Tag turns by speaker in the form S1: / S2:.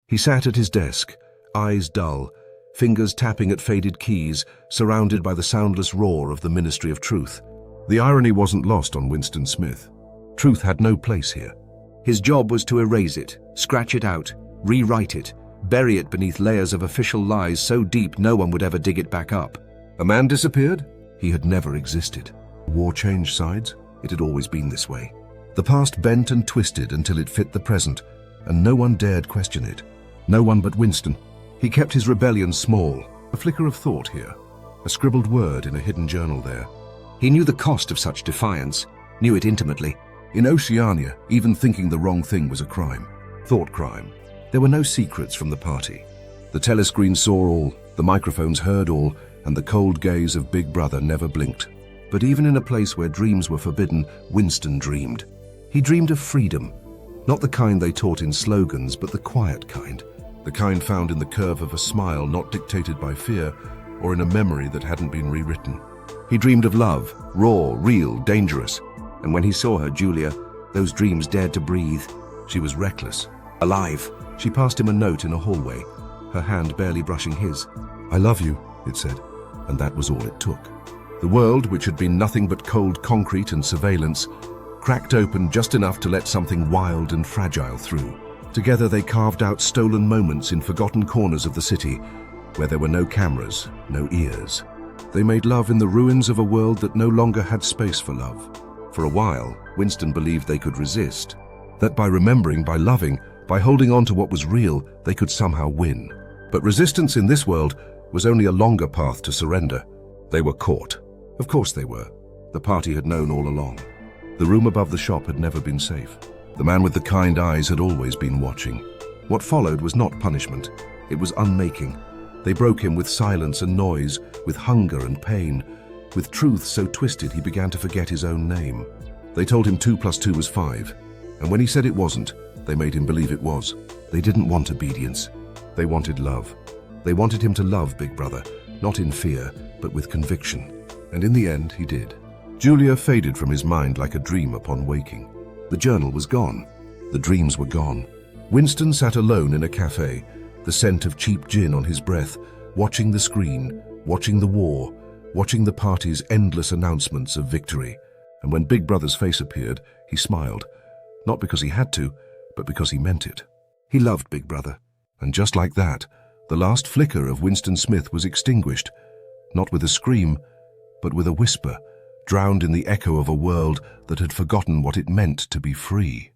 S1: He sat at his desk, eyes dull, fingers tapping at faded keys, surrounded by the soundless roar of the Ministry of Truth. The irony wasn't lost on Winston Smith. Truth had no place here. His job was to erase it, scratch it out, rewrite it, bury it beneath layers of official lies so deep no one would ever dig it back up. A man disappeared? He had never existed. War changed sides? It had always been this way. The past bent and twisted until it fit the present, and no one dared question it. No one but Winston. He kept his rebellion small, a flicker of thought here, a scribbled word in a hidden journal there. He knew the cost of such defiance, knew it intimately. In Oceania, even thinking the wrong thing was a crime. Thought crime. There were no secrets from the party. The telescreen saw all, the microphones heard all, and the cold gaze of Big Brother never blinked. But even in a place where dreams were forbidden, Winston dreamed. He dreamed of freedom. Not the kind they taught in slogans, but the quiet kind. The kind found in the curve of a smile not dictated by fear, or in a memory that hadn't been rewritten. He dreamed of love, raw, real, dangerous. And when he saw her, Julia, those dreams dared to breathe. She was reckless, alive. She passed him a note in a hallway, her hand barely brushing his. "I love you," it said, and that was all it took. The world, which had been nothing but cold concrete and surveillance, cracked open just enough to let something wild and fragile through. Together they carved out stolen moments in forgotten corners of the city, where there were no cameras, no ears. They made love in the ruins of a world that no longer had space for love. For a while, Winston believed they could resist, that by remembering, by loving, by holding on to what was real, they could somehow win. But resistance in this world was only a longer path to surrender. They were caught. Of course they were. The party had known all along. The room above the shop had never been safe. The man with the kind eyes had always been watching. What followed was not punishment. It was unmaking. They broke him with silence and noise, with hunger and pain, with truth so twisted he began to forget his own name. They told him 2 + 2 was 5, and when he said it wasn't, they made him believe it was. They didn't want obedience. They wanted love. They wanted him to love Big Brother, not in fear, but with conviction. And in the end, he did. Julia faded from his mind like a dream upon waking. The journal was gone. The dreams were gone. Winston sat alone in a cafe, the scent of cheap gin on his breath, watching the screen, watching the war, watching the party's endless announcements of victory. And when Big Brother's face appeared, he smiled, not because he had to, but because he meant it. He loved Big Brother. And just like that, the last flicker of Winston Smith was extinguished, not with a scream, but with a whisper, drowned in the echo of a world that had forgotten what it meant to be free.